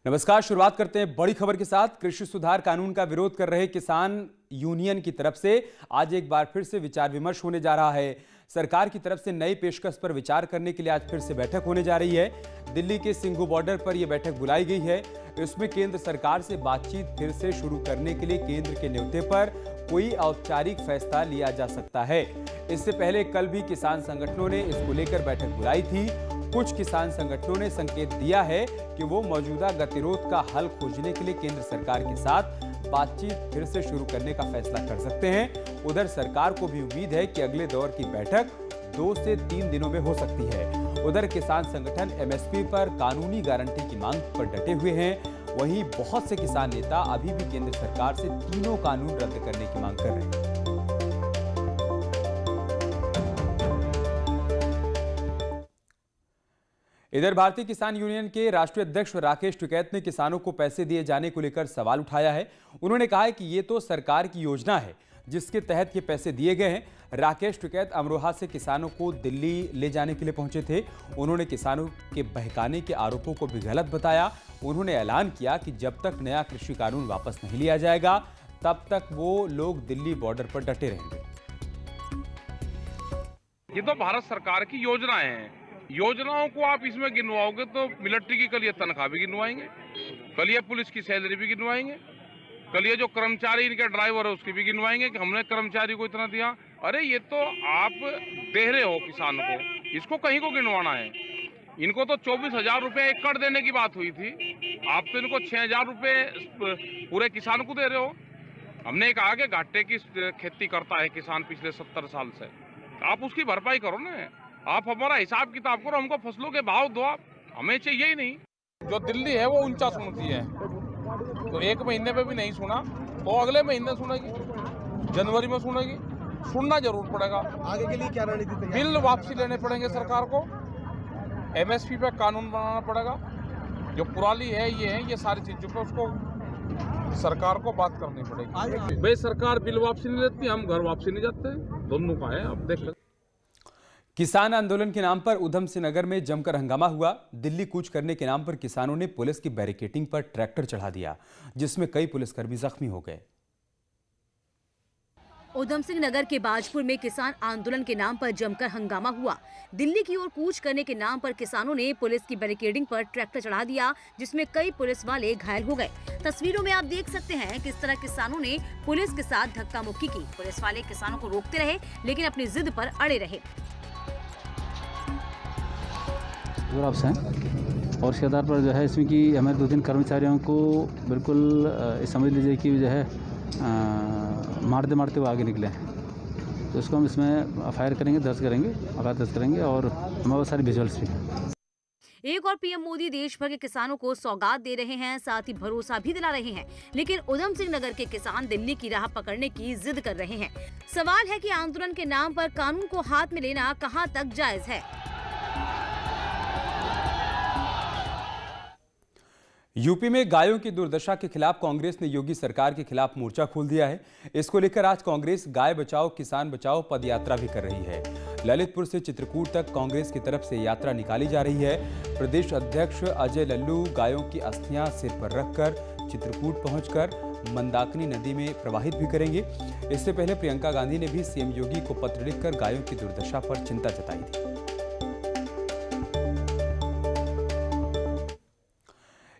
नमस्कार। शुरुआत करते हैं बड़ी खबर के साथ। कृषि सुधार कानून का विरोध कर रहे किसान यूनियन की तरफ से आज एक बार फिर से विचार विमर्श होने जा रहा है। सरकार की तरफ से नई पेशकश पर विचार करने के लिए आज फिर से बैठक होने जा रही है। दिल्ली के सिंघू बॉर्डर पर यह बैठक बुलाई गई है। इसमें केंद्र सरकार से बातचीत फिर से शुरू करने के लिए केंद्र के न्योते पर कोई औपचारिक फैसला लिया जा सकता है। इससे पहले कल भी किसान संगठनों ने इसको लेकर बैठक बुलाई थी। कुछ किसान संगठनों ने संकेत दिया है कि वो मौजूदा गतिरोध का हल खोजने के लिए केंद्र सरकार के साथ बातचीत फिर से शुरू करने का फैसला कर सकते हैं। उधर सरकार को भी उम्मीद है कि अगले दौर की बैठक 2 से 3 दिनों में हो सकती है। उधर किसान संगठन एमएसपी पर कानूनी गारंटी की मांग पर डटे हुए हैं। वहीं बहुत से किसान नेता अभी भी केंद्र सरकार से तीनों कानून रद्द करने की मांग कर रहे हैं। इधर भारतीय किसान यूनियन के राष्ट्रीय अध्यक्ष राकेश टिकैत ने किसानों को पैसे दिए जाने को लेकर सवाल उठाया है। उन्होंने कहा है कि ये तो सरकार की योजना है जिसके तहत ये पैसे दिए गए हैं। राकेश टिकैत अमरोहा से किसानों को दिल्ली ले जाने के लिए पहुंचे थे। उन्होंने किसानों के बहकाने के आरोपों को भी गलत बताया। उन्होंने ऐलान किया कि जब तक नया कृषि कानून वापस नहीं लिया जाएगा तब तक वो लोग दिल्ली बॉर्डर पर डटे रहेंगे। ये तो भारत सरकार की योजनाएं हैं। योजनाओं को आप इसमें गिनवाओगे तो मिलिट्री की कल ये तनख्वाह भी गिनवाएंगे, कल ये पुलिस की सैलरी भी गिनवाएंगे, कल ये जो कर्मचारी इनके ड्राइवर है उसकी भी गिनवाएंगे कि हमने कर्मचारी को इतना दिया। अरे ये तो आप दे रहे हो किसान को, इसको कहीं को गिनवाना है। इनको तो 24,000 रुपये एकड़ देने की बात हुई थी, आप तो इनको 6,000 रुपये पूरे किसान को दे रहे हो। हमने कहा कि घाटे की खेती करता है किसान पिछले 70 साल से, आप उसकी भरपाई करो ना। आप हमारा हिसाब किताब करो, हमको फसलों के भाव दो। आप हमें चाहिए ही नहीं। जो दिल्ली है वो ऊंचा सुनती है, तो एक महीने में भी नहीं सुना तो अगले महीने सुनेगी, जनवरी में सुनेगी। सुनना जरूर पड़ेगा। आगे के लिए क्या रणनीति? बिल वापसी लेने पड़ेंगे सरकार को, एमएसपी पे कानून बनाना पड़ेगा। जो पुरानी है ये सारी चीजों पर उसको सरकार को बात करनी पड़ेगी। भाई सरकार बिल वापसी नहीं लेती, हम घर वापसी नहीं जाते, दोनों का है। अब देख लेते। किसान आंदोलन के नाम पर उधम सिंह नगर में जमकर हंगामा हुआ। दिल्ली कूच करने के नाम पर किसानों ने पुलिस की बैरिकेडिंग पर ट्रैक्टर चढ़ा दिया, जिसमें कई पुलिसकर्मी जख्मी हो गए। उधम सिंह नगर के बाजपुर में किसान आंदोलन के नाम पर जमकर हंगामा हुआ। दिल्ली की ओर कूच करने के नाम पर किसानों ने पुलिस की बैरिकेडिंग पर ट्रैक्टर चढ़ा दिया, जिसमें कई पुलिस वाले घायल हो गए। तस्वीरों में आप देख सकते हैं किस तरह किसानों ने पुलिस के साथ धक्का मुक्की की। पुलिस वाले किसानों को रोकते रहे लेकिन अपनी जिद पर अड़े रहे। आपसे हैं और इसके आधार पर जो है इसमें कि हमारे 2-3 कर्मचारियों को बिल्कुल समझ लीजिए कि जो है मारते मारते वो आगे निकले हैं। तो इसको हम इसमें एफआईआर करेंगे, दर्ज करेंगे और हमारे पास सारी विजुअल्स भी हैं। एक और पीएम मोदी देश भर के किसानों को सौगात दे रहे हैं, साथ ही भरोसा भी दिला रहे हैं, लेकिन उधम सिंह नगर के किसान दिल्ली की राह पकड़ने की जिद कर रहे हैं। सवाल है कि आंदोलन के नाम पर कानून को हाथ में लेना कहां तक जायज है। यूपी में गायों की दुर्दशा के खिलाफ कांग्रेस ने योगी सरकार के खिलाफ मोर्चा खोल दिया है। इसको लेकर आज कांग्रेस गाय बचाओ किसान बचाओ पदयात्रा भी कर रही है। ललितपुर से चित्रकूट तक कांग्रेस की तरफ से यात्रा निकाली जा रही है। प्रदेश अध्यक्ष अजय लल्लू गायों की अस्थियां सिर पर रखकर चित्रकूट पहुंचकर मंदाकिनी नदी में प्रवाहित भी करेंगे। इससे पहले प्रियंका गांधी ने भी सीएम योगी को पत्र लिखकर गायों की दुर्दशा पर चिंता जताई थी।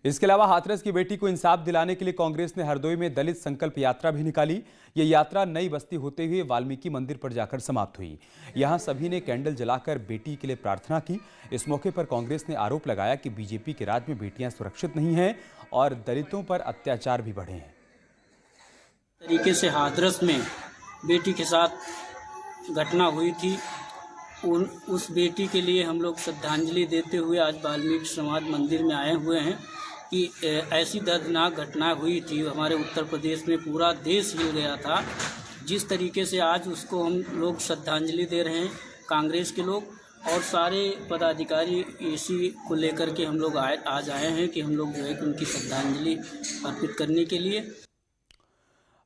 इसके अलावा हाथरस की बेटी को इंसाफ दिलाने के लिए कांग्रेस ने हरदोई में दलित संकल्प यात्रा भी निकाली। ये यात्रा नई बस्ती होते हुए वाल्मीकि मंदिर पर जाकर समाप्त हुई। यहां सभी ने कैंडल जलाकर बेटी के लिए प्रार्थना की। इस मौके पर कांग्रेस ने आरोप लगाया कि बीजेपी के राज में बेटियां सुरक्षित नहीं हैं और दलितों पर अत्याचार भी बढ़े हैं। तरीके से हाथरस में बेटी के साथ घटना हुई थी, उस बेटी के लिए हम लोग श्रद्धांजलि देते हुए आज वाल्मीकि समाज मंदिर में आए हुए हैं कि ऐसी दर्दनाक घटना हुई थी। हमारे उत्तर प्रदेश में पूरा देश हिल गया था। जिस तरीके से आज उसको हम लोग श्रद्धांजलि दे रहे हैं, कांग्रेस के लोग और सारे पदाधिकारी इसी को लेकर के हम लोग आज आए हैं कि हम लोग जो है उनकी श्रद्धांजलि अर्पित करने के लिए।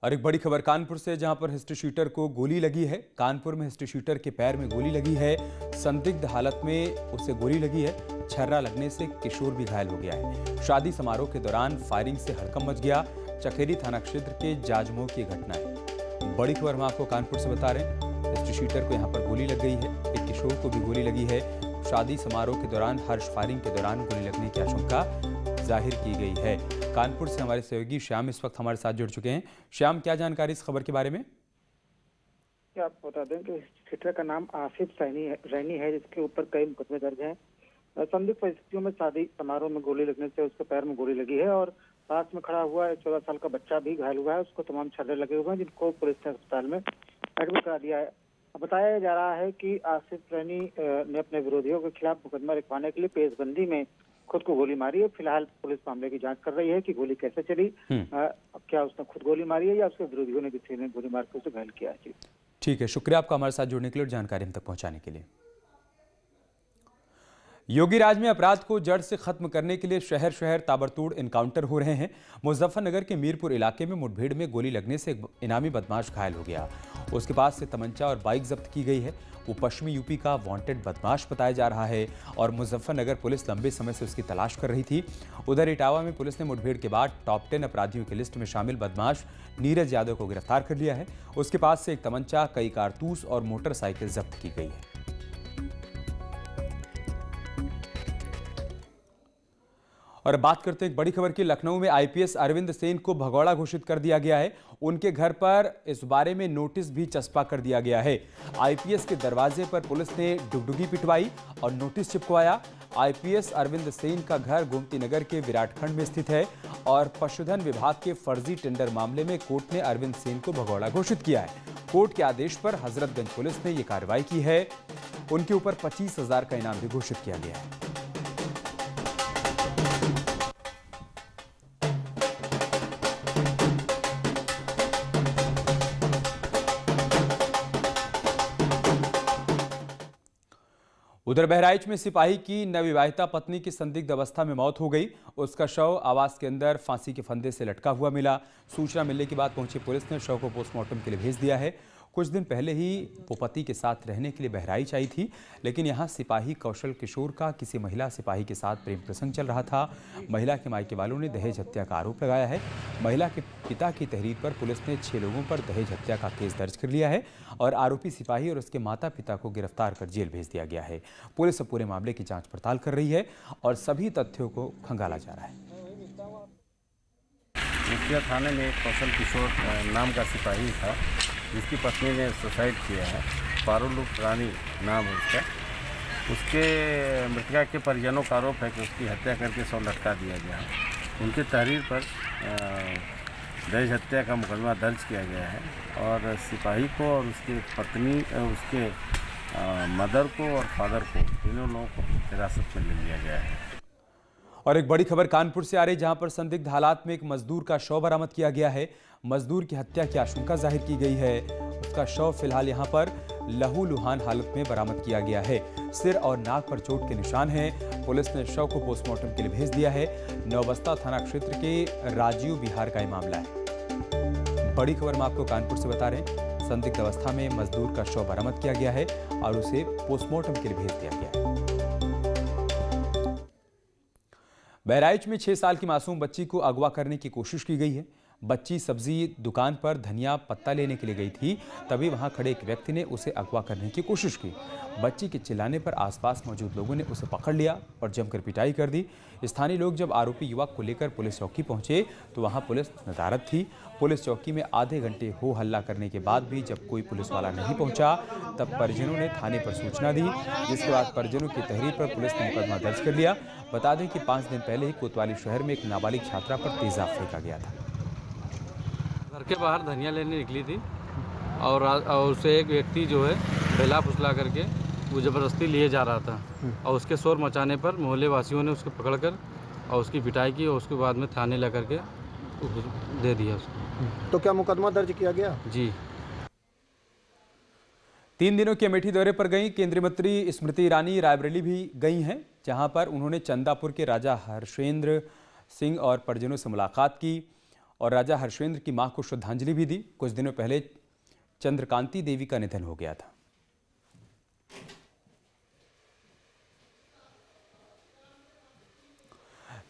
और एक बड़ी खबर कानपुर से, जहां पर हिस्ट्री शीटर को गोली लगी है। कानपुर में हिस्ट्री शीटर के पैर में गोली लगी है। संदिग्ध हालत में उसे गोली लगी है। छर्रा लगने से किशोर भी घायल हो गया है। शादी समारोह के दौरान फायरिंग से हड़कंप मच गया। चकेरी थाना क्षेत्र के जाजमो की घटना है। बड़ी खबर हम आपको कानपुर से बता रहे हैं। हिस्ट्री शीटर को यहाँ पर गोली लग गई है। एक किशोर को भी गोली लगी है। शादी समारोह के दौरान हर्ष फायरिंग के दौरान गोली लगने की आशंका जाहिर की गई है। कानपुर से हमारे सहयोगी श्याम इस वक्त हमारे साथ जुड़ चुके हैं। श्याम, क्या जानकारी इस खबर के बारे में? क्या आप बता दें कि शीटर का नाम आसिफ रैनी है, जिसके ऊपर कई मुकदमे दर्ज हैं। संदिग्ध परिस्थितियों में शादी समारोह में गोली लगने से उसके पैर में गोली लगी है और पास में खड़ा हुआ 14 साल का बच्चा भी घायल हुआ है। उसको तमाम छर्रे लगे हुए हैं, जिनको पुलिस ने अस्पताल में एडमिट करा दिया है। बताया जा रहा है कि आसिफ रैनी ने अपने विरोधियों के खिलाफ मुकदमा लिखवाने के लिए पेशबंदी में खुद को गोली मारी है। फिलहाल पुलिस मामले की जांच कर रही है कि गोली कैसे चली, क्या उसने खुद गोली मारी है या उसके विरोधियों ने किसी ने गोली मार कर उसे घायल किया है। ठीक है, शुक्रिया आपका हमारे साथ जुड़ने के लिए और जानकारी हम तक पहुंचाने के लिए। योगी राज में अपराध को जड़ से खत्म करने के लिए शहर शहर ताबड़तोड़ एनकाउंटर हो रहे हैं। मुजफ्फरनगर के मीरपुर इलाके में मुठभेड़ में गोली लगने से एक इनामी बदमाश घायल हो गया। उसके पास से तमंचा और बाइक जब्त की गई है। वो पश्चिमी यूपी का वांटेड बदमाश बताया जा रहा है और मुजफ्फरनगर पुलिस लंबे समय से उसकी तलाश कर रही थी। उधर इटावा में पुलिस ने मुठभेड़ के बाद टॉप 10 अपराधियों की लिस्ट में शामिल बदमाश नीरज यादव को गिरफ्तार कर लिया है। उसके पास से एक तमंचा, कई कारतूस और मोटरसाइकिल जब्त की गई है। और बात करते हैं एक बड़ी खबर की। लखनऊ में आईपीएस अरविंद सेन को भगौड़ा घोषित कर दिया गया है। उनके घर पर इस बारे में नोटिस भी चस्पा कर दिया गया है। आईपीएस के दरवाजे पर पुलिस ने डुगडुगी पिटवाई और नोटिस चिपकवाया। आईपीएस अरविंद सेन का घर गोमती नगर के विराटखंड में स्थित है और पशुधन विभाग के फर्जी टेंडर मामले में कोर्ट ने अरविंद सेन को भगौड़ा घोषित किया है। कोर्ट के आदेश पर हजरतगंज पुलिस ने यह कार्रवाई की है। उनके ऊपर 25,000 का इनाम भी घोषित किया गया है। उधर बहराइच में सिपाही की नवविवाहिता पत्नी की संदिग्ध अवस्था में मौत हो गई। उसका शव आवास के अंदर फांसी के फंदे से लटका हुआ मिला। सूचना मिलने के बाद पहुंची पुलिस ने शव को पोस्टमार्टम के लिए भेज दिया है। कुछ दिन पहले ही वो पति के साथ रहने के लिए बहराइच आई थी, लेकिन यहाँ सिपाही कौशल किशोर का किसी महिला सिपाही के साथ प्रेम प्रसंग चल रहा था। महिला के मायके वालों ने दहेज हत्या का आरोप लगाया है। महिला के पिता की तहरीर पर पुलिस ने 6 लोगों पर दहेज हत्या का केस दर्ज कर लिया है और आरोपी सिपाही और उसके माता पिता को गिरफ्तार कर जेल भेज दिया गया है। पुलिस पूरे मामले की जाँच पड़ताल कर रही है और सभी तथ्यों को खंगाला जा रहा है। मुखिया थाने में एक कौशल किशोर नाम का सिपाही था, जिसकी पत्नी ने सुसाइड किया है। पारुल रानी नाम है उसका। उसके मृतका के परिजनों का आरोप है कि उसकी हत्या करके शव लटका दिया गया। उनके तहरीर पर दहेज हत्या का मुकदमा दर्ज किया गया है और सिपाही को और उसकी पत्नी, उसके मदर को और फादर को, तीनों लोगों को हिरासत में ले लिया गया है। और एक बड़ी खबर कानपुर से आ रही, जहां पर संदिग्ध हालात में एक मजदूर का शव बरामद किया गया है। मजदूर की हत्या की आशंका जाहिर की गई है। उसका शव फिलहाल यहां पर लहूलुहान हालत में बरामद किया गया है। सिर और नाक पर चोट के निशान हैं। पुलिस ने शव को पोस्टमार्टम के लिए भेज दिया है। नौबस्ता थाना क्षेत्र के राजीव बिहार का यह मामला है। बड़ी खबर हम आपको कानपुर से बता रहे हैं। संदिग्ध अवस्था में मजदूर का शव बरामद किया गया है और उसे पोस्टमार्टम के लिए भेज दिया गया है। बहराइच में 6 साल की मासूम बच्ची को अगवा करने की कोशिश की गई है। बच्ची सब्जी दुकान पर धनिया पत्ता लेने के लिए गई थी, तभी वहां खड़े एक व्यक्ति ने उसे अगवा करने की कोशिश की। बच्ची के चिल्लाने पर आसपास मौजूद लोगों ने उसे पकड़ लिया और जमकर पिटाई कर दी। स्थानीय लोग जब आरोपी युवक को लेकर पुलिस चौकी पहुंचे तो वहां पुलिस नदारद थी। पुलिस चौकी में आधे घंटे हो हल्ला करने के बाद भी जब कोई पुलिस वाला नहीं पहुंचा, तब परिजनों ने थाने पर सूचना दी, जिसके बाद परिजनों की तहरीर पर पुलिस ने मुकदमा दर्ज कर लिया। बता दें कि 5 दिन पहले ही कोतवाली शहर में एक नाबालिग छात्रा पर तेजाब फेंका गया था। घर के बाहर धनिया लेने निकली थी और उसे एक व्यक्ति जो है बेला फुसला करके वो ज़बरदस्ती लिए जा रहा था और उसके शोर मचाने पर मोहल्ले वासियों ने उसको पकड़कर और उसकी पिटाई की और उसके बाद में थाने ला करके दे दिया उसको। तो क्या मुकदमा दर्ज किया गया? जी। 3 दिनों के अमेठी दौरे पर गई केंद्रीय मंत्री स्मृति ईरानी रायबरेली भी गई हैं, जहां पर उन्होंने चंदापुर के राजा हर्षेंद्र सिंह और परिजनों से मुलाकात की और राजा हर्षेंद्र की मां को श्रद्धांजलि भी दी। कुछ दिनों पहले चंद्रकांति देवी का निधन हो गया था।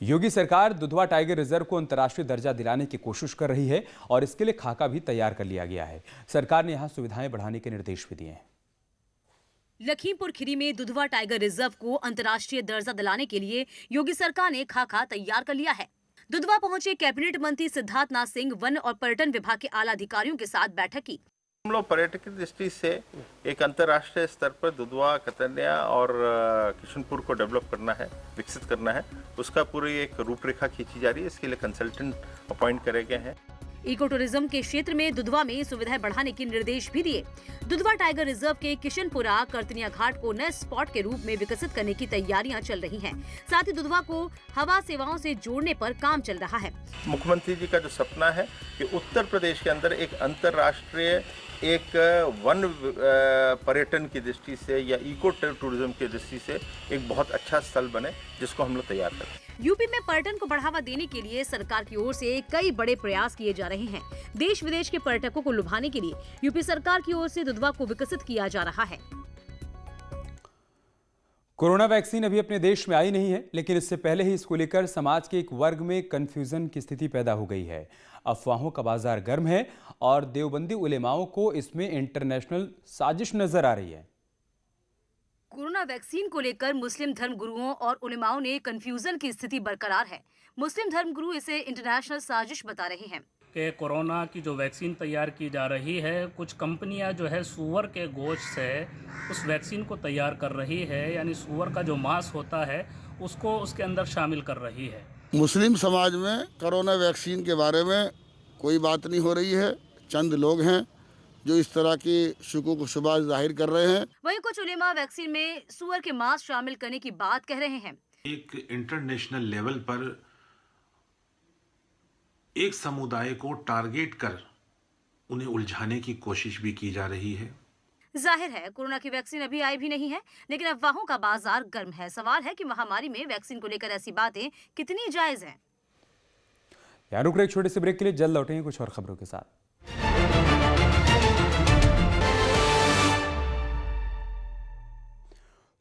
योगी सरकार दुधवा टाइगर रिजर्व को अंतर्राष्ट्रीय दर्जा दिलाने की कोशिश कर रही है और इसके लिए खाका भी तैयार कर लिया गया है। सरकार ने यहां सुविधाएं बढ़ाने के निर्देश भी दिए हैं। लखीमपुर खीरी में दुधवा टाइगर रिजर्व को अंतर्राष्ट्रीय दर्जा दिलाने के लिए योगी सरकार ने खाका तैयार कर लिया है। दुधवा पहुंचे कैबिनेट मंत्री सिद्धार्थनाथ सिंह वन और पर्यटन विभाग के आला अधिकारियों के साथ बैठक की। हम लोग पर्यटक की दृष्टि से एक अंतर्राष्ट्रीय स्तर पर दुधवा, कतन्या और किशनपुर को डेवलप करना है, विकसित करना है। उसका पूरी एक रूपरेखा खींची जा रही है। इसके लिए कंसल्टेंट अपॉइंट करे गए हैं। इको टूरिज्म के क्षेत्र में दुधवा में सुविधाएं बढ़ाने के निर्देश भी दिए। दुधवा टाइगर रिजर्व के किशनपुरा करतनिया घाट को नए स्पॉट के रूप में विकसित करने की तैयारियां चल रही हैं। साथ ही दुधवा को हवा सेवाओं से जोड़ने पर काम चल रहा है। मुख्यमंत्री जी का जो सपना है कि उत्तर प्रदेश के अंदर एक अंतर्राष्ट्रीय एक वन पर्यटन की दृष्टि से या इको टूरिज्म की दृष्टि से एक बहुत अच्छा स्थल बने, जिसको हम लोग तैयार करें। यूपी में पर्यटन को बढ़ावा देने के लिए सरकार की ओर से कई बड़े प्रयास किए जा रहे हैं। देश विदेश के पर्यटकों को लुभाने के लिए यूपी सरकार की ओर से दुधवा को विकसित किया जा रहा है। कोरोना वैक्सीन अभी अपने देश में आई नहीं है, लेकिन इससे पहले ही इसको लेकर समाज के एक वर्ग में कंफ्यूजन की स्थिति पैदा हो गई है। अफवाहों का बाजार गर्म है और देवबंदी उलेमाओं को इसमें इंटरनेशनल साजिश नजर आ रही है। कोरोना वैक्सीन को लेकर मुस्लिम धर्म गुरुओं और उलेमाओं ने कंफ्यूजन की स्थिति बरकरार है। मुस्लिम धर्म गुरु इसे इंटरनेशनल साजिश बता रहे हैं कि कोरोना की जो वैक्सीन तैयार की जा रही है, कुछ कंपनियां जो है सूअर के गोश्त से उस वैक्सीन को तैयार कर रही है, यानी सूअर का जो मांस होता है उसको उसके अंदर शामिल कर रही है। मुस्लिम समाज में कोरोना वैक्सीन के बारे में कोई बात नहीं हो रही है। चंद लोग हैं जो इस तरह की शुकूक शुबा जाहिर कर रहे हैं। वहीं कुछ उलेमा वैक्सीन में सूअर के मांस शामिल करने की बात कह रहे हैं। एक इंटरनेशनल लेवल पर एक समुदाय को टारगेट कर उन्हें उलझाने की कोशिश भी की जा रही है। जाहिर है कोरोना की वैक्सीन अभी आई भी नहीं है, लेकिन अफवाहों का बाजार गर्म है। सवाल है कि महामारी में वैक्सीन को लेकर ऐसी बातें कितनी जायज हैं। यहाँ रुक रहे एक छोटे से ब्रेक के लिए, जल्द लौटेंगे कुछ और खबरों के साथ।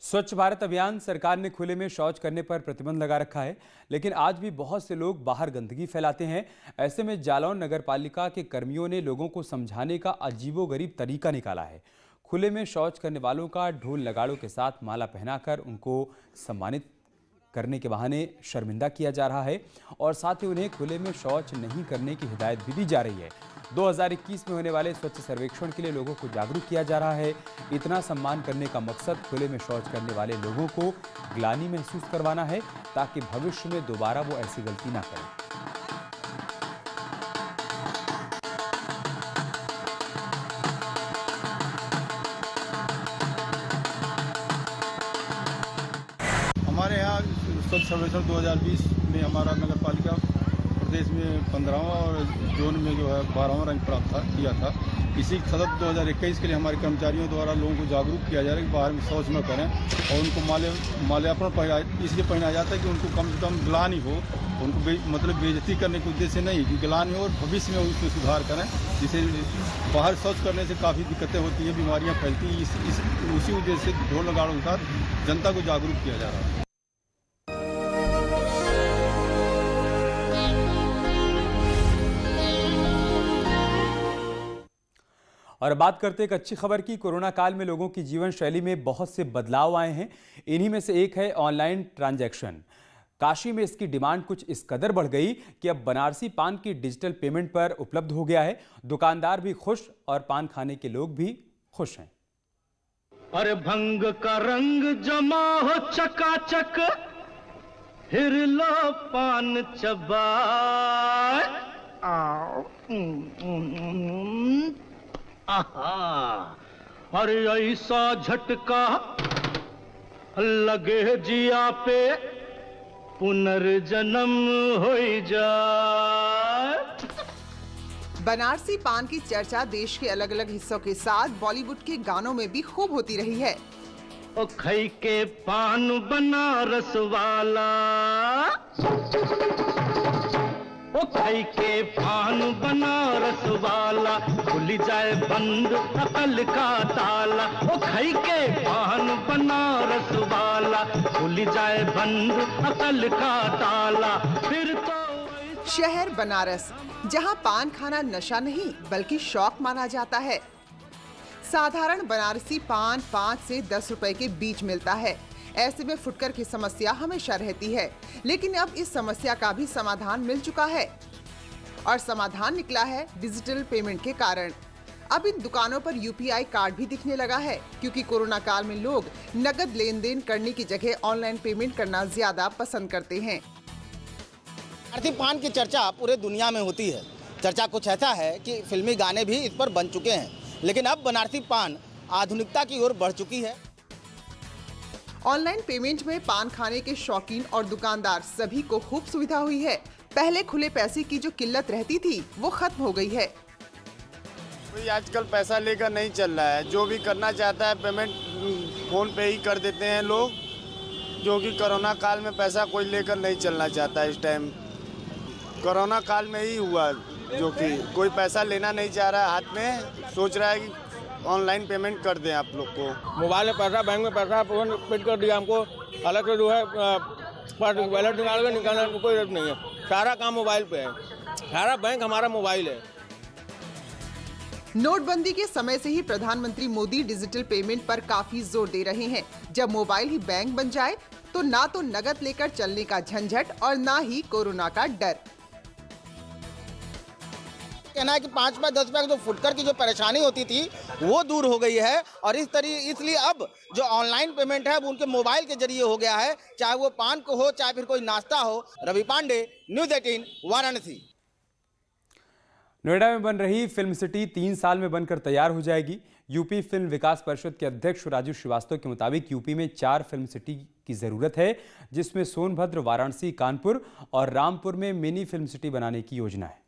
स्वच्छ भारत अभियान सरकार ने खुले में शौच करने पर प्रतिबंध लगा रखा है, लेकिन आज भी बहुत से लोग बाहर गंदगी फैलाते हैं। ऐसे में जालौन नगर पालिका के कर्मियों ने लोगों को समझाने का अजीबोगरीब तरीका निकाला है। खुले में शौच करने वालों का ढोल नगाड़ों के साथ माला पहनाकर उनको सम्मानित करने के बहाने शर्मिंदा किया जा रहा है और साथ ही उन्हें खुले में शौच नहीं करने की हिदायत भी दी जा रही है। 2021 में होने वाले स्वच्छ सर्वेक्षण के लिए लोगों को जागरूक किया जा रहा है। इतना सम्मान करने का मकसद खुले में शौच करने वाले लोगों को ग्लानि महसूस करवाना है, ताकि भविष्य में दोबारा वो ऐसी गलती ना करें। हमारे यहाँ स्वच्छ सर्वेक्षण 2020 में हमारा नगर पालिका प्रदेश में 15वां और जोन में जो है 12वां रैंक प्राप्त किया था। इसी सदस्य 2021 के लिए हमारे कर्मचारियों द्वारा लोगों को जागरूक किया जा रहा है कि बाहर में शौच न करें और उनको माल्यार्पण इसलिए पहनाया जाता है कि उनको कम से कम ग्लानि हो, उनको मतलब बेइज्जती करने के उद्देश्य नहीं, कि ग्लानि हो और भविष्य में उसमें सुधार करें, जिससे बाहर शौच करने से काफ़ी दिक्कतें होती हैं, बीमारियाँ फैलती हैं। उसी उद्देश्य से ढोल नगाड़ों के साथ जनता को जागरूक किया जा रहा है। और बात करते एक अच्छी खबर की। कोरोना काल में लोगों की जीवन शैली में बहुत से बदलाव आए हैं। इन्हीं में से एक है ऑनलाइन ट्रांजैक्शन। काशी में इसकी डिमांड कुछ इस कदर बढ़ गई कि अब बनारसी पान की डिजिटल पेमेंट पर उपलब्ध हो गया है। दुकानदार भी खुश और पान खाने के लोग भी खुश हैं। अरे भंग का रंग जमा हो चकाचक, फिर लो पान चबाए। अरे ऐसा झटका लगे जिया पे, पुनर्जन्म हो जाए। बनारसी पान की चर्चा देश के अलग अलग हिस्सों के साथ बॉलीवुड के गानों में भी खूब होती रही है। ओ खई के पान बनारस वाला, ओ खाई के पान बनारस वाला खुल जाए बंद अकल का ताला। ओ खाई के पान बनारस वाला खुल जाए बंद अकल का ताला। फिर तो शहर बनारस, जहां पान खाना नशा नहीं बल्कि शौक माना जाता है। साधारण बनारसी पान 5 से 10 रुपए के बीच मिलता है। ऐसे में फुटकर की समस्या हमेशा रहती है, लेकिन अब इस समस्या का भी समाधान मिल चुका है और समाधान निकला है डिजिटल पेमेंट के कारण। अब इन दुकानों पर यूपीआई कार्ड भी दिखने लगा है, क्योंकि कोरोना काल में लोग नगद लेन देन करने की जगह ऑनलाइन पेमेंट करना ज्यादा पसंद करते हैं। बनारसी पान की चर्चा पूरे दुनिया में होती है। चर्चा कुछ ऐसा है कि फिल्मी गाने भी इस पर बन चुके हैं, लेकिन अब बनारसी पान आधुनिकता की ओर बढ़ चुकी है। ऑनलाइन पेमेंट में पान खाने के शौकीन और दुकानदार सभी को खूब सुविधा हुई है। पहले खुले पैसे की जो किल्लत रहती थी वो खत्म हो गई है। कोई आजकल पैसा लेकर नहीं चल रहा है, जो भी करना चाहता है पेमेंट फोन पे ही कर देते हैं लोग, जो कि कोरोना काल में पैसा कोई लेकर नहीं चलना चाहता। इस टाइम कोरोना काल में ही हुआ, जो कि कोई पैसा लेना नहीं चाह रहा है हाथ में, सोच रहा है कि ऑनलाइन पेमेंट कर दें आप लोग को। मोबाइल में पैसा, बैंक में पैसा फोन पेड कर दिया हमको, अलग से जो है वॉलेट निकाल कर निकालने की कोई जरूरत नहीं है। सारा काम मोबाइल पे है, सारा बैंक हमारा मोबाइल है। नोटबंदी के समय से ही प्रधानमंत्री मोदी डिजिटल पेमेंट पर काफी जोर दे रहे हैं। जब मोबाइल ही बैंक बन जाए तो ना तो नगद लेकर चलने का झंझट और ना ही कोरोना का डर। कहना है कि 5-10 रुपए जो फुटकर की जो परेशानी होती थी वो दूर हो गई है और इसलिए अब जो ऑनलाइन पेमेंट है वो उनके मोबाइल के जरिए हो गया है, चाहे वो पान को हो चाहे फिर कोई नाश्ता हो। रवि पांडे, न्यूज़ 18, वाराणसी। नोएडा में बन रही फिल्म सिटी 3 साल में बनकर तैयार हो जाएगी। यूपी फिल्म विकास परिषद के अध्यक्ष राजू श्रीवास्तव के मुताबिक यूपी में 4 फिल्म सिटी की जरूरत है, जिसमें सोनभद्र, वाराणसी, कानपुर और रामपुर में मिनी फिल्म सिटी बनाने की योजना है।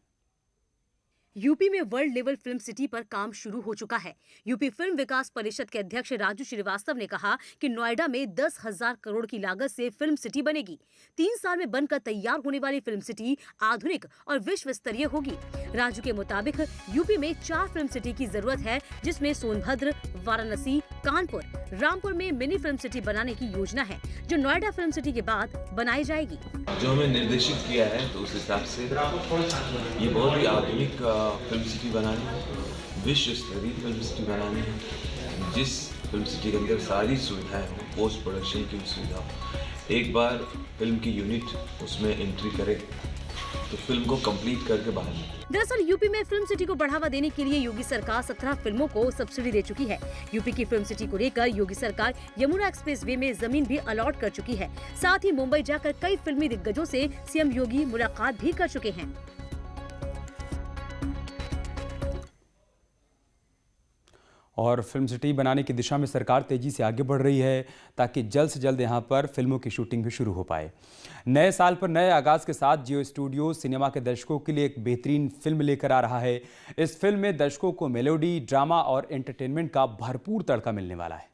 यूपी में वर्ल्ड लेवल फिल्म सिटी पर काम शुरू हो चुका है। यूपी फिल्म विकास परिषद के अध्यक्ष राजू श्रीवास्तव ने कहा कि नोएडा में 10,000 करोड़ की लागत से फिल्म सिटी बनेगी। 3 साल में बनकर तैयार होने वाली फिल्म सिटी आधुनिक और विश्व स्तरीय होगी। राजू के मुताबिक यूपी में 4 फिल्म सिटी की जरूरत है, जिसमें सोनभद्र, वाराणसी, कानपुर, रामपुर में मिनी फिल्म सिटी बनाने की योजना है, जो नोएडा फिल्म सिटी के बाद बनाई जाएगी। जो हमें निर्देशित किया है तो उस हिसाब से ये बहुत ही आधुनिक फिल्म सिटी बनानी है, विश्व स्तरीय फिल्म सिटी बनानी है, जिस फिल्म सिटी के अंदर सारी सुविधाएं हो, पोस्ट प्रोडक्शन की सुविधा हो। एक बार फिल्म की यूनिट उसमें एंट्री करे तो फिल्म को कंप्लीट करके बाहर निकले। दरअसल यूपी में फिल्म सिटी को बढ़ावा देने के लिए योगी सरकार 17 फिल्मों को सब्सिडी दे चुकी है। यूपी की फिल्म सिटी को लेकर योगी सरकार यमुना एक्सप्रेसवे में जमीन भी अलॉट कर चुकी है। साथ ही मुंबई जाकर कई फिल्मी दिग्गजों से सीएम योगी मुलाकात भी कर चुके हैं। और फिल्म सिटी बनाने की दिशा में सरकार तेजी से आगे बढ़ रही है, ताकि जल्द से जल्द यहां पर फिल्मों की शूटिंग भी शुरू हो पाए। नए साल पर नए आगाज के साथ जियो स्टूडियो सिनेमा के दर्शकों के लिए एक बेहतरीन फिल्म लेकर आ रहा है। इस फिल्म में दर्शकों को मेलोडी, ड्रामा और एंटरटेनमेंट का भरपूर तड़का मिलने वाला है।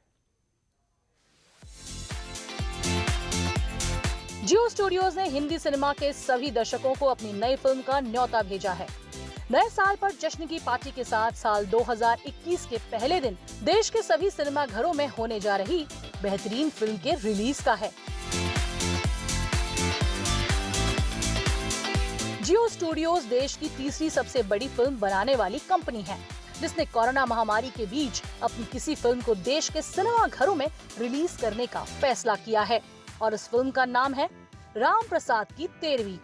जियो स्टूडियोज ने हिंदी सिनेमा के सभी दर्शकों को अपनी नई फिल्म का न्योता भेजा है। नए साल पर जश्न की पार्टी के साथ साल 2021 के पहले दिन देश के सभी सिनेमा घरों में होने जा रही बेहतरीन फिल्म के रिलीज का है। जियो स्टूडियोज देश की तीसरी सबसे बड़ी फिल्म बनाने वाली कंपनी है, जिसने कोरोना महामारी के बीच अपनी किसी फिल्म को देश के सिनेमा घरों में रिलीज करने का फैसला किया है। और इस फिल्म का नाम है राम प्रसाद की 13वीं।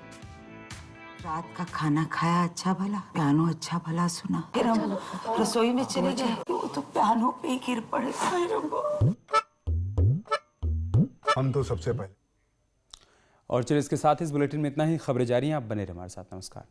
रात का खाना खाया अच्छा भला, पियानो अच्छा भला सुना, फिर हम रसोई में चले गए, वो तो पियानो पे ही गिर पड़े। हम तो सबसे पहले। और चलिए इसके साथ इस बुलेटिन में इतना ही। खबरें जारी हैं, आप बने रहिए हमारे साथ। नमस्कार।